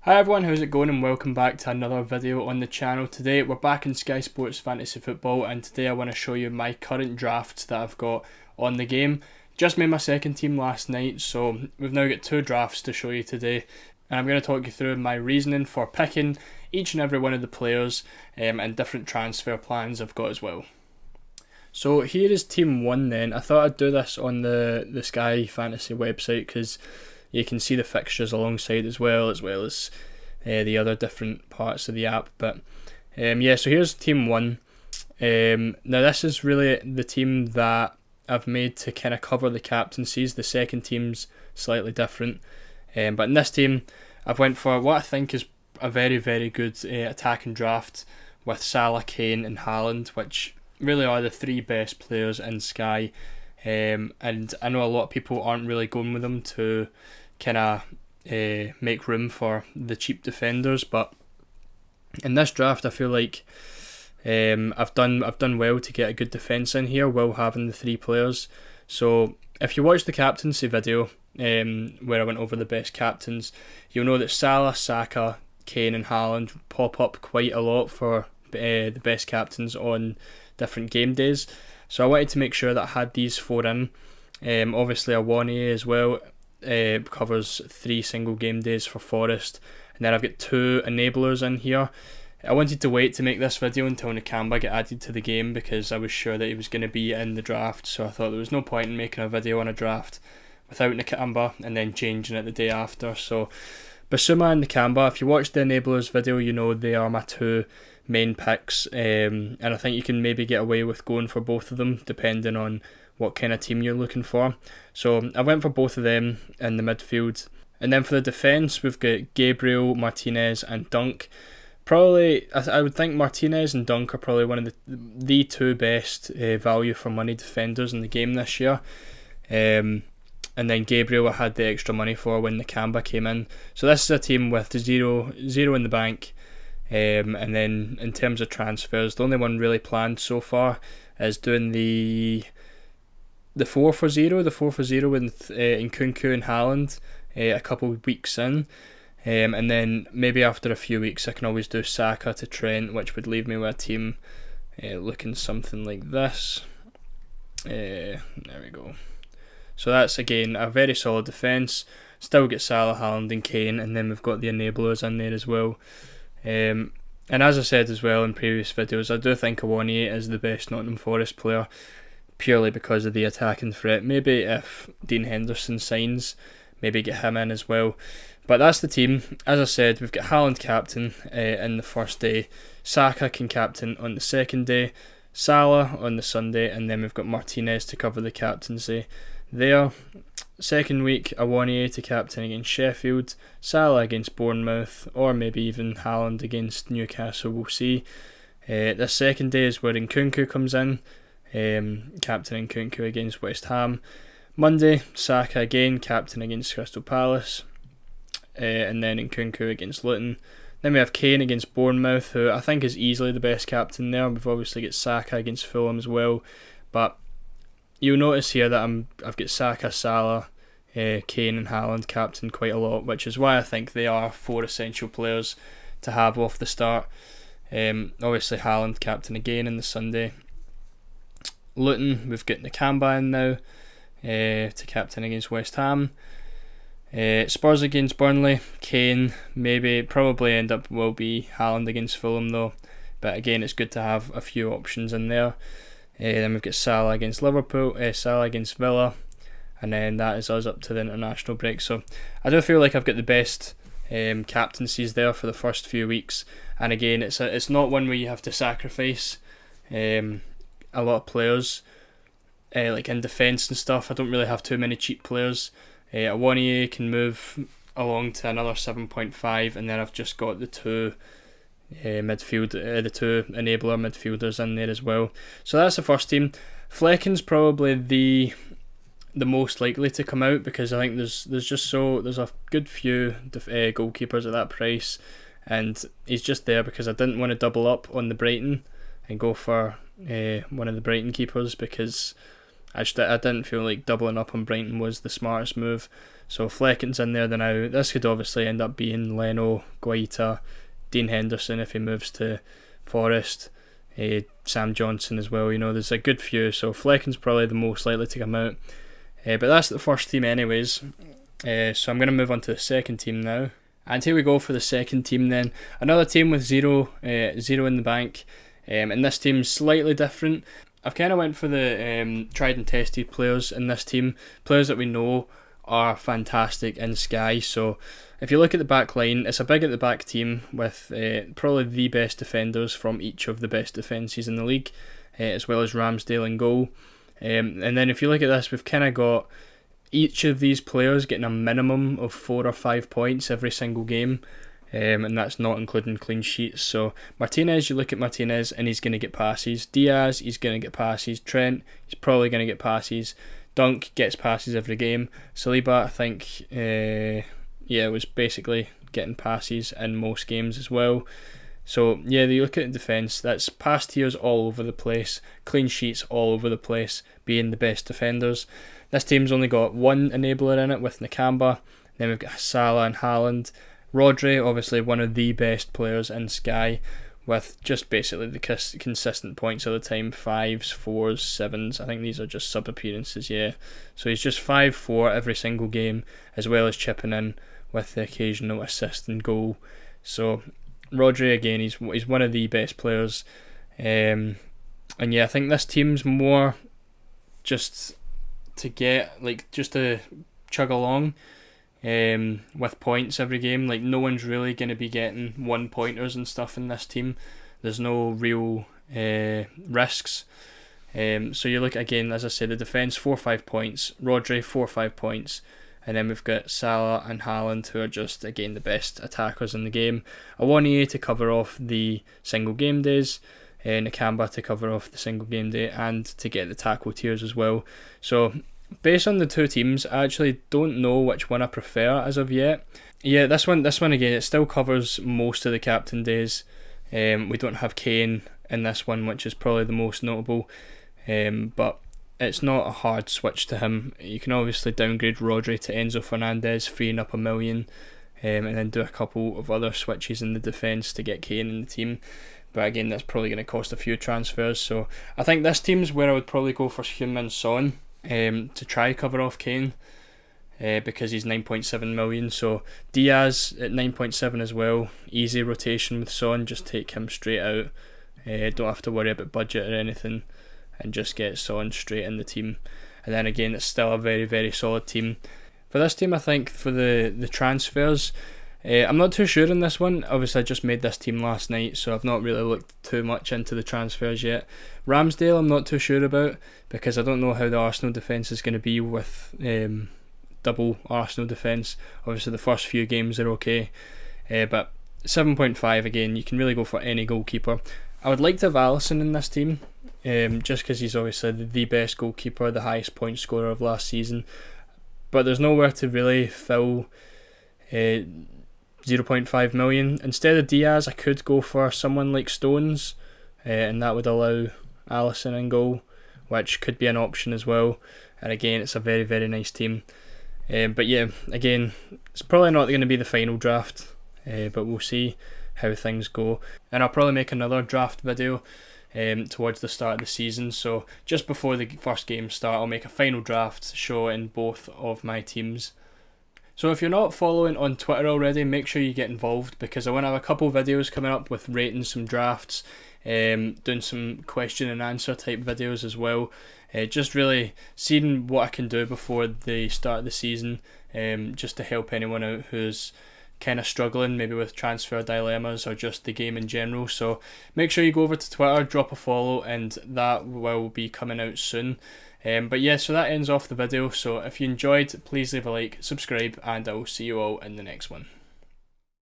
Hi everyone, how's it going and welcome back to another video on the channel. Today we're back in Sky Sports Fantasy Football and today I want to show you my current drafts that I've got on the game. Just made my second team last night, so we've now got two drafts to show you today. And I'm going to talk you through my reasoning for picking each and every one of the players and different transfer plans I've got as well. So here is team 1 then. I thought I'd do this on the Sky Fantasy website because you can see the fixtures alongside as well as the other different parts of the app. But yeah, so here's team 1. Now this is really the team that I've made to kind of cover the captaincies. The second team's slightly different. But in this team, I've went for what I think is a very, very good attacking draft with Salah, Kane and Haaland, which really are the three best players in Sky. And I know a lot of people aren't really going with them to kind of make room for the cheap defenders, but in this draft I feel like I've done well to get a good defence in here while having the three players. So if you watch the captaincy video where I went over the best captains, you'll know that Salah, Saka, Kane and Haaland pop up quite a lot for the best captains on different game days. So I wanted to make sure that I had these four in. Obviously Awoniyi as well covers 3 single game days for Forest, and then I've got 2 enablers in here. I wanted to wait to make this video until Nakamba got added to the game because I was sure that he was going to be in the draft, so I thought there was no point in making a video on a draft without Nakamba and then changing it the day after. So Basuma and Nakamba, if you watched the enablers video, you know they are my 2 main picks, and I think you can maybe get away with going for both of them depending on what kind of team you're looking for. So I went for both of them in the midfield. And then for the defence, we've got Gabriel, Martinez and Dunk. Probably, I would think Martinez and Dunk are probably one of the 2 best value for money defenders in the game this year. And then Gabriel I had the extra money for when Nakamba came in. So this is a team with zero in the bank. And then in terms of transfers, the only one really planned so far is doing the 4 for 0 with Nkunku and Haaland a couple of weeks in, and then maybe after a few weeks I can always do Saka to Trent, which would leave me with a team looking something like this. There we go. So that's again a very solid defence. Still get Salah, Haaland and Kane, and then we've got the enablers in there as well. And as I said as well in previous videos, I do think Awoniyi is the best Nottingham Forest player purely because of the attacking threat. Maybe if Dean Henderson signs, maybe get him in as well. But that's the team. As I said, we've got Haaland captain in the first day, Saka can captain on the second day, Salah on the Sunday, and then we've got Martinez to cover the captaincy there. Second week, Awoniyi to captain against Sheffield, Salah against Bournemouth, or maybe even Haaland against Newcastle, we'll see. The second day is where Nkunku comes in, captain Nkunku against West Ham. Monday, Saka again, captain against Crystal Palace, and then Nkunku against Luton. Then we have Kane against Bournemouth, who I think is easily the best captain there. We've obviously got Saka against Fulham as well, but you'll notice here that I've got Saka, Salah, Kane and Haaland captain quite a lot, which is why I think they are 4 essential players to have off the start. Obviously Haaland captain again in the Sunday. Luton, we've got Nakamba in now to captain against West Ham. Spurs against Burnley, Kane, probably will be Haaland against Fulham though, but again it's good to have a few options in there. Then we've got Salah against Liverpool, Salah against Villa, and then that is us up to the international break. So I do feel like I've got the best captaincies there for the first few weeks, and again it's not one where you have to sacrifice a lot of players like in defence and stuff. I don't really have too many cheap players. Awoniyi can move along to another 7.5, and then I've just got the 2 the 2 enabler midfielders in there as well. So that's the first team. Flecken's probably the most likely to come out because I think there's a good few goalkeepers at that price, and he's just there because I didn't want to double up on the Brighton and go for one of the Brighton keepers because I didn't feel like doubling up on Brighton was the smartest move. So Flecken's in there now. This could obviously end up being Leno, Guaita, Dean Henderson if he moves to Forest, Sam Johnson as well. There's a good few. So Flecken's probably the most likely to come out. But that's the first team anyways. So I'm going to move on to the second team now. And here we go for the second team then. Another team with zero in the bank. And this team's slightly different. I've kind of went for the tried and tested players in this team. Players that we know are fantastic in Sky. So if you look at the back line, it's a big at the back team with probably the best defenders from each of the best defences in the league, as well as Ramsdale in goal. And then if you look at this, we've kind of got each of these players getting a minimum of 4 or 5 points every single game. And that's not including clean sheets. So Martinez, you look at Martinez and he's going to get passes. Diaz, he's going to get passes. Trent, he's probably going to get passes. Dunk gets passes every game. Saliba, I think, was basically getting passes in most games as well. So yeah, you look at the defence, that's pass tiers all over the place, clean sheets all over the place, being the best defenders. This team's only got one enabler in it with Nakamba. Then we've got Salah and Haaland. Rodri, obviously one of the best players in Sky, with just basically the consistent points all the time, 5s, 4s, 7s. I think these are just sub appearances, yeah. So he's just 5-4 every single game, as well as chipping in with the occasional assist and goal. So Rodri, again, he's one of the best players. And yeah, I think this team's more just to chug along with points every game. Like, no one's really going to be getting 1-pointers and stuff in this team. There's no real risks. So you look again, as I said, the defence 4-5 points, Rodri 4-5 points, and then we've got Salah and Haaland, who are just again the best attackers in the game. Awoniyi to cover off the single game days, Nakamba to cover off the single game day, and to get the tackle tiers as well. So based on the two teams, I actually don't know which one I prefer as of yet. Yeah, this one again, it still covers most of the captain days. We don't have Kane in this one, which is probably the most notable. But it's not a hard switch to him. You can obviously downgrade Rodri to Enzo Fernandez, freeing up $1 million, and then do a couple of other switches in the defence to get Kane in the team. But again, that's probably going to cost a few transfers. So I think this team's where I would probably go for Heung-min Son to try cover off Kane, because he's 9.7 million. So Diaz at 9.7 as well. Easy rotation with Son. Just take him straight out. Don't have to worry about budget or anything, and just get Son straight in the team. And then again, it's still a very, very solid team. For this team, I think for the transfers, I'm not too sure on this one. Obviously, I just made this team last night, so I've not really looked too much into the transfers yet. Ramsdale, I'm not too sure about, because I don't know how the Arsenal defence is going to be with double Arsenal defence. Obviously, the first few games are okay, but 7.5 again, you can really go for any goalkeeper. I would like to have Alisson in this team, just because he's obviously the best goalkeeper, the highest point scorer of last season. But there's nowhere to really fill 0.5 million. Instead of Diaz, I could go for someone like Stones, and that would allow Alisson in goal, which could be an option as well. And again, it's a very, very nice team. But yeah, again, it's probably not going to be the final draft, but we'll see how things go. And I'll probably make another draft video towards the start of the season. So just before the first game start, I'll make a final draft showing both of my teams. So if you're not following on Twitter already, make sure you get involved, because I want to have a couple videos coming up with rating some drafts, doing some question and answer type videos as well. Just really seeing what I can do before the start of the season, just to help anyone out who's kind of struggling maybe with transfer dilemmas or just the game in general. So make sure you go over to Twitter, drop a follow, and that will be coming out soon. But yeah, so that ends off the video. So if you enjoyed, please leave a like, subscribe, and I will see you all in the next one.